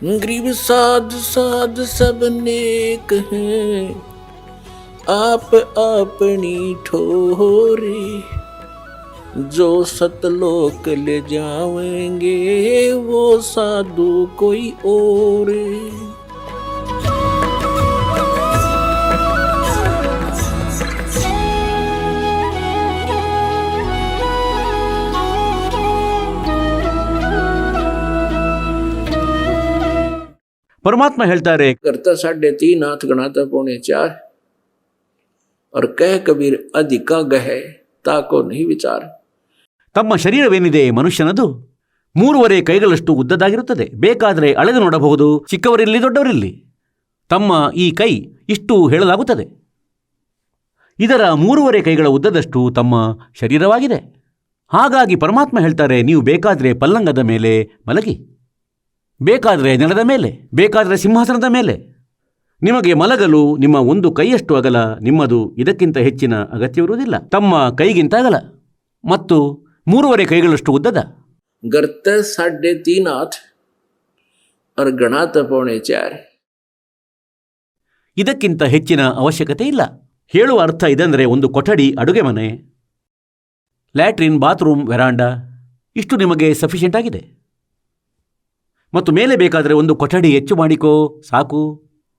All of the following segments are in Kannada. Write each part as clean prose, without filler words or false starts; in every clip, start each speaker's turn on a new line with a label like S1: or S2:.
S1: गरीब साध साध सब नेक हैं, आप अपनी ठोरी, जो सतलोक ले जावेंगे वो साधु कोई और।
S2: ಪರಮಾತ್ಮ ಹೇಳ್ತಾರೆ,
S1: करता 3.5 हाथ गणाता 4.25 और कह कबीर अधिका गह ताको नहीं विचार।
S2: ತಮ್ಮ ಶರೀರವೇನಿದೆ ಮನುಷ್ಯನದು 3.5 ಕೈಗಳಷ್ಟು ಉದ್ದದಾಗಿರುತ್ತದೆ. ಬೇಕಾದರೆ ಅಳೆದು ನೋಡಬಹುದು, ಚಿಕ್ಕವರಿರಲಿ ದೊಡ್ಡವರಿರಲಿ. ತಮ್ಮ ಈ ಕೈ ಇಷ್ಟು ಹೇಳಲಾಗುತ್ತದೆ. ಇದರ 3.5 ಕೈಗಳ ಉದ್ದದಷ್ಟು ತಮ್ಮ ಶರೀರವಾಗಿದೆ. ಹಾಗಾಗಿ ಪರಮಾತ್ಮ ಹೇಳ್ತಾರೆ, ನೀವು ಬೇಕಾದರೆ ಪಲ್ಲಂಗದ ಮೇಲೆ ಮಲಗಿ, ಬೇಕಾದರೆ ನೆಲದ ಮೇಲೆ, ಬೇಕಾದರೆ ಸಿಂಹಾಸನದ ಮೇಲೆ. ನಿಮಗೆ ಮಲಗಲು ನಿಮ್ಮ ಒಂದು ಕೈಯಷ್ಟು ಅಗಲ ನಿಮ್ಮದು, ಇದಕ್ಕಿಂತ ಹೆಚ್ಚಿನ ಅಗತ್ಯವಿರುವುದಿಲ್ಲ. ತಮ್ಮ ಕೈಗಿಂತ ಅಗಲ ಮತ್ತು 3.5 ಕೈಗಳಷ್ಟು ಉದ್ದದ.
S1: गर्त 3.5 हाथ और गणात 4.25।
S2: ಇದಕ್ಕಿಂತ ಹೆಚ್ಚಿನ ಅವಶ್ಯಕತೆ ಇಲ್ಲ. ಹೇಳುವ ಅರ್ಥ ಇದಂದರೆ, ಒಂದು ಕೊಠಡಿ, ಅಡುಗೆ ಮನೆ, ಲ್ಯಾಟ್ರಿನ್, ಬಾತ್ರೂಮ್, ವೆರಾಂಡಾ ಇಷ್ಟು ನಿಮಗೆ ಸಫಿಷಿಯೆಂಟ್ ಆಗಿದೆ. ಮತ್ತು ಮೇಲೆ ಬೇಕಾದರೆ ಒಂದು ಕೊಠಡಿ ಹೆಚ್ಚು ಮಾಡಿಕೋ, ಸಾಕು.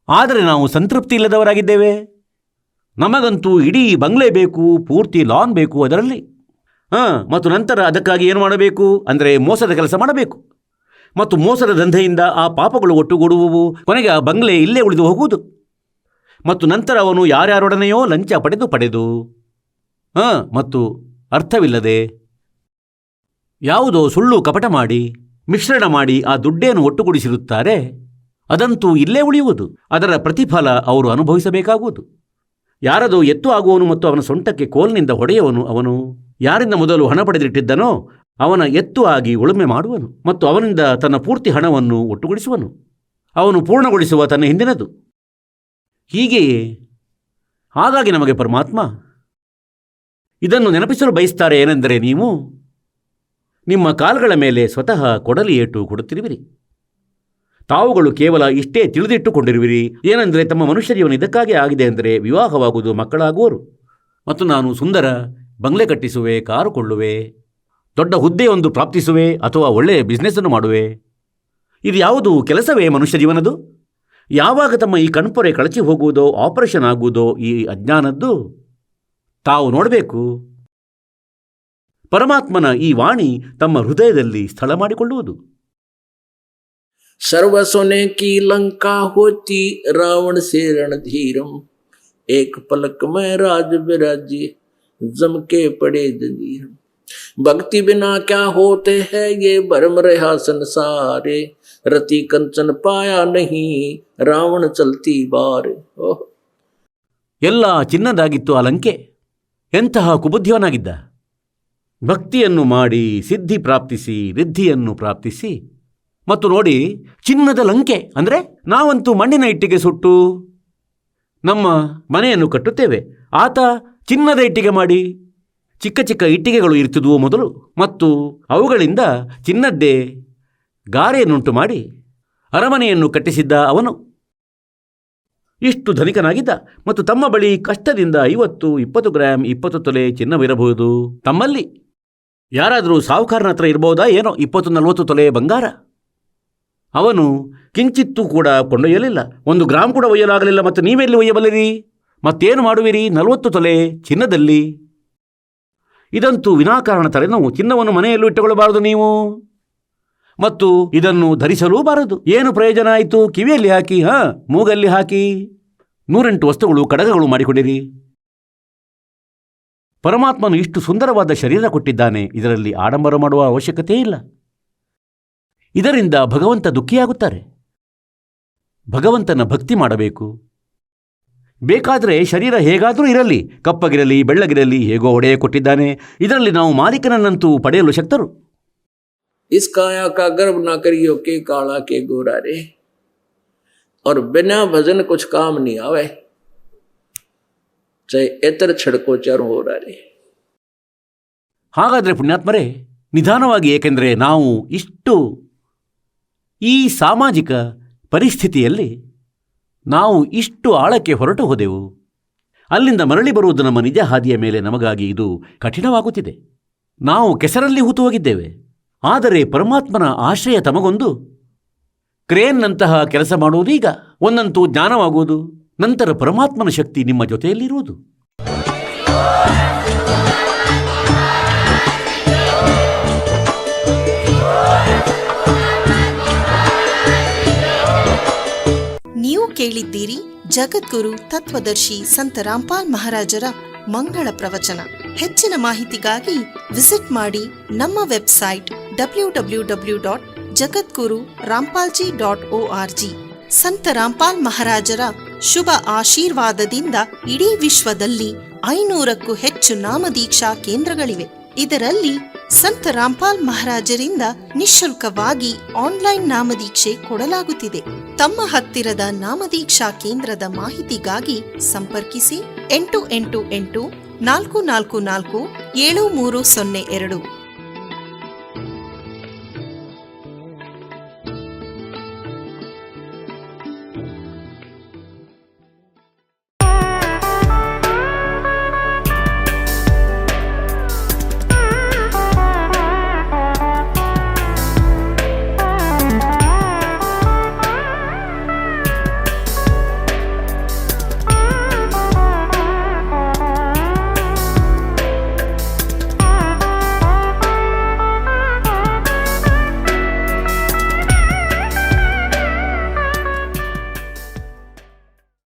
S2: ಆದರೆ ನಾವು ಸಂತೃಪ್ತಿ ಇಲ್ಲದವರಾಗಿದ್ದೇವೆ. ನಮಗಂತೂ ಇಡೀ ಬಂಗ್ಲೆ ಬೇಕು, ಪೂರ್ತಿ ಲಾನ್ ಬೇಕು ಅದರಲ್ಲಿ. ಮತ್ತು ನಂತರ ಅದಕ್ಕಾಗಿ ಏನು ಮಾಡಬೇಕು ಅಂದರೆ ಮೋಸದ ಕೆಲಸ ಮಾಡಬೇಕು. ಮತ್ತು ಮೋಸದ ದಂಧೆಯಿಂದ ಆ ಪಾಪಗಳು ಒಟ್ಟುಗೂಡುವವು. ಕೊನೆಗೆ ಆ ಬಂಗ್ಲೆ ಇಲ್ಲೇ ಉಳಿದು ಹೋಗುವುದು. ಮತ್ತು ನಂತರ ಅವನು ಯಾರ್ಯಾರೊಡನೆಯೋ ಲಂಚ ಪಡೆದು ಮತ್ತು ಅರ್ಥವಿಲ್ಲದೆ ಯಾವುದೋ ಸುಳ್ಳು ಕಪಟ ಮಾಡಿ ಮಿಶ್ರಣ ಮಾಡಿ ಆ ದುಡ್ಡೇನು ಒಟ್ಟುಗೂಡಿಸಿರುತ್ತಾರೆ, ಅದಂತೂ ಇಲ್ಲೇ ಉಳಿಯುವುದು. ಅದರ ಪ್ರತಿಫಲ ಅವರು ಅನುಭವಿಸಬೇಕಾಗುವುದು. ಯಾರದೋ ಎತ್ತು ಆಗುವವನು ಮತ್ತು ಅವನ ಸೊಂಟಕ್ಕೆ ಕೋಲಿನಿಂದ ಹೊಡೆಯುವನು, ಅವನು ಯಾರಿಂದ ಮೊದಲು ಹಣ ಪಡೆದಿಟ್ಟಿದ್ದನೋ ಅವನ ಎತ್ತು ಆಗಿ ಉಳುಮೆ ಮಾಡುವನು ಮತ್ತು ಅವನಿಂದ ತನ್ನ ಪೂರ್ತಿ ಹಣವನ್ನು ಒಟ್ಟುಗೂಡಿಸುವನು. ಅವನು ಪೂರ್ಣಗೊಳಿಸುವ ತನ್ನ ಹಿಂದಿನದು. ಹೀಗೆಯೇ ಹಾಗಾಗಿ ನಮಗೆ ಪರಮಾತ್ಮ ಇದನ್ನು ನೆನಪಿಸಲು ಬಯಸ್ತಾರೆ. ಏನೆಂದರೆ, ನೀವು ನಿಮ್ಮ ಕಾಲುಗಳ ಮೇಲೆ ಸ್ವತಃ ಕೊಡಲಿ ಏಟು ಕೊಡುತ್ತಿರುವಿರಿ. ತಾವುಗಳು ಕೇವಲ ಇಷ್ಟೇ ತಿಳಿದಿಟ್ಟುಕೊಂಡಿರುವಿರಿ, ಏನೆಂದರೆ ತಮ್ಮ ಮನುಷ್ಯ ಜೀವನ ಇದಕ್ಕಾಗಿ ಆಗಿದೆ ಅಂದರೆ ವಿವಾಹವಾಗುವುದು, ಮಕ್ಕಳಾಗುವರು. ಮತ್ತು ನಾನು ಸುಂದರ ಬಂಗ್ಲೆ ಕಟ್ಟಿಸುವೆ, ಕಾರು ಕೊಳ್ಳುವೆ, ದೊಡ್ಡ ಹುದ್ದೆಯೊಂದು ಪ್ರಾಪ್ತಿಸುವೆ, ಅಥವಾ ಒಳ್ಳೆಯ ಬಿಸ್ನೆಸ್ಸನ್ನು ಮಾಡುವೆ. ಇದು ಯಾವುದು ಕೆಲಸವೇ ಮನುಷ್ಯ ಜೀವನದು? ಯಾವಾಗ ತಮ್ಮ ಈ ಕಣ್ಪೊರೆ ಕಳಚಿ ಹೋಗುವುದೋ, ಆಪರೇಷನ್ ಆಗುವುದೋ ಈ ಅಜ್ಞಾನದ್ದು ತಾವು ನೋಡಬೇಕು. ಪರಮಾತ್ಮನ ಈ ವಾಣಿ ತಮ್ಮ ಹೃದಯದಲ್ಲಿ ಸ್ಥಳ ಮಾಡಿಕೊಳ್ಳುವುದು.
S1: सर्व सोने की लंका होती रावण से रणधीरम, एक पलक में राज विराजी जम के पड़े जंजीर। भक्ति बिना क्या होते हैं ये भरम रहा संसारे, रति कंचन पाया नहीं रावण चलती बार।
S2: ಎಲ್ಲ ಚಿನ್ನದಾಗಿತ್ತು ಆ ಲಂಕೆ. ಎಂತಹ ಕುಬುದ್ಧಿಯವನಾಗಿದ್ದ. ಭಕ್ತಿಯನ್ನು ಮಾಡಿ ಸಿದ್ಧಿ ಪ್ರಾಪ್ತಿಸಿ, ರಿದ್ಧಿಯನ್ನು ಪ್ರಾಪ್ತಿಸಿ, ಮತ್ತು ನೋಡಿ, ಚಿನ್ನದ ಲಂಕೆ ಅಂದರೆ ನಾವಂತೂ ಮಣ್ಣಿನ ಇಟ್ಟಿಗೆ ಸುಟ್ಟು ನಮ್ಮ ಮನೆಯನ್ನು ಕಟ್ಟುತ್ತೇವೆ. ಆತ ಚಿನ್ನದ ಇಟ್ಟಿಗೆ ಮಾಡಿ, ಚಿಕ್ಕ ಚಿಕ್ಕ ಇಟ್ಟಿಗೆಗಳು ಇರ್ತಿದ್ವು ಮೊದಲು, ಮತ್ತು ಅವುಗಳಿಂದ ಚಿನ್ನದ್ದೇ ಗಾರೆಯನ್ನುಂಟು ಮಾಡಿ ಅರಮನೆಯನ್ನು ಕಟ್ಟಿಸಿದ್ದ ಅವನು. ಇಷ್ಟು ಧನಿಕನಾಗಿದ್ದ. ಮತ್ತು ತಮ್ಮ ಬಳಿ ಕಷ್ಟದಿಂದ 50-20 ಗ್ರಾಂ 20 ತೊಲೆ ಚಿನ್ನವಿರಬಹುದು. ತಮ್ಮಲ್ಲಿ ಯಾರಾದರೂ ಸಾಹುಕಾರನ ಹತ್ರ ಇರಬಹುದಾ ಏನೋ 20-40 ತೊಲೆ ಬಂಗಾರ. ಅವನು ಕಿಂಚಿತ್ತೂ ಕೂಡ ಕೊಂಡೊಯ್ಯಲಿಲ್ಲ, 1 ಗ್ರಾಂ ಕೂಡ ಒಯ್ಯಲಾಗಲಿಲ್ಲ. ಮತ್ತು ನೀವೆಲ್ಲಿ ಒಯ್ಯಬಲ್ಲಿರಿ? ಮತ್ತೇನು ಮಾಡುವಿರಿ 40 ತೊಲೆ ಚಿನ್ನದಲ್ಲಿ? ಇದಂತೂ ವಿನಾಕಾರಣ ತಲೆನೋವು. ಚಿನ್ನವನ್ನು ಮನೆಯಲ್ಲೂ ಇಟ್ಟುಕೊಳ್ಳಬಾರದು ನೀವು, ಮತ್ತು ಇದನ್ನು ಧರಿಸಲೂಬಾರದು. ಏನು ಪ್ರಯೋಜನ ಆಯಿತು? ಕಿವಿಯಲ್ಲಿ ಹಾಕಿ, ಮೂಗಲ್ಲಿ ಹಾಕಿ 108 ವಸ್ತುಗಳು, ಕಡಗಗಳು ಮಾಡಿಕೊಂಡಿರಿ. ಪರಮಾತ್ಮನು ಇಷ್ಟು ಸುಂದರವಾದ ಶರೀರ ಕೊಟ್ಟಿದ್ದಾನೆ, ಇದರಲ್ಲಿ ಆಡಂಬರ ಮಾಡುವ ಅವಶ್ಯಕತೆ ಇಲ್ಲ. ಇದರಿಂದ ಭಗವಂತ ದುಃಖಿಯಾಗುತ್ತಾರೆ. ಭಗವಂತನ ಭಕ್ತಿ ಮಾಡಬೇಕು. ಬೇಕಾದರೆ ಶರೀರ ಹೇಗಾದರೂ ಇರಲಿ, ಕಪ್ಪಗಿರಲಿ ಬೆಳ್ಳಗಿರಲಿ, ಹೇಗೋ ಒಡೆಯ ಕೊಟ್ಟಿದ್ದಾನೆ. ಇದರಲ್ಲಿ ನಾವು ಮಾಲೀಕನನ್ನಂತೂ ಪಡೆಯಲು ಶಕ್ತರು.
S1: इस काया का गर्व ना करियो के काला के गोरा रे, और बिना भजन कुछ काम नहीं आवे, चाहे एतर छड़को चारों हो रहे।
S2: ಹಾಗಾದರೆ ಪುಣ್ಯಾತ್ಮರೇ, ನಿಧಾನವಾಗಿ, ಏಕೆಂದರೆ ನಾವು ಇಷ್ಟು ಈ ಸಾಮಾಜಿಕ ಪರಿಸ್ಥಿತಿಯಲ್ಲಿ ನಾವು ಇಷ್ಟು ಆಳಕ್ಕೆ ಹೊರಟು ಹೋದೆವು. ಅಲ್ಲಿಂದ ಮರಳಿ ಬರುವುದು ನಮ್ಮ ನಿಜ ಹಾದಿಯ ಮೇಲೆ ನಮಗಾಗಿ ಇದು ಕಠಿಣವಾಗುತ್ತಿದೆ. ನಾವು ಕೆಸರಲ್ಲಿ ಹೂತು ಹೋಗಿದ್ದೇವೆ. ಆದರೆ ಪರಮಾತ್ಮನ ಆಶ್ರಯ ತಮಗೊಂದು ಕ್ರೇನ್ನಂತಹ ಕೆಲಸ ಮಾಡುವುದೀಗ. ಒಂದಂತೂ ಜ್ಞಾನವಾಗುವುದು, ನಂತರ ಪರಮಾತ್ಮನ ಶಕ್ತಿ ನಿಮ್ಮ ಜೊತೆಯಲ್ಲಿರುವುದು.
S3: ನೀವು ಕೇಳಿದ್ದೀರಿ ಜಗದ್ಗುರು ತತ್ವದರ್ಶಿ ಸಂತ ರಾಮ್ಪಾಲ್ ಮಹಾರಾಜರ ಮಂಗಳ ಪ್ರವಚನ. ಹೆಚ್ಚಿನ ಮಾಹಿತಿಗಾಗಿ ವಿಸಿಟ್ ಮಾಡಿ ನಮ್ಮ ವೆಬ್ಸೈಟ್ www.jagadguru-rampalji.org. ಸಂತ ರಾಮ್ಪಾಲ್ ಮಹಾರಾಜರ ಶುಭ ಆಶೀರ್ವಾದದಿಂದ ಇಡೀ ವಿಶ್ವದಲ್ಲಿ 500ಕ್ಕೂ ಹೆಚ್ಚು ನಾಮದೀಕ್ಷಾ ಕೇಂದ್ರಗಳಿವೆ. ಇದರಲ್ಲಿ ಸಂತ ರಾಮ್ಪಾಲ್ ಮಹಾರಾಜರಿಂದ ನಿಶುಲ್ಕವಾಗಿ ಆನ್ಲೈನ್ ನಾಮದೀಕ್ಷೆ ಕೊಡಲಾಗುತ್ತಿದೆ. ತಮ್ಮ ಹತ್ತಿರದ ನಾಮದೀಕ್ಷಾ ಕೇಂದ್ರದ ಮಾಹಿತಿಗಾಗಿ ಸಂಪರ್ಕಿಸಿ 888 444 7302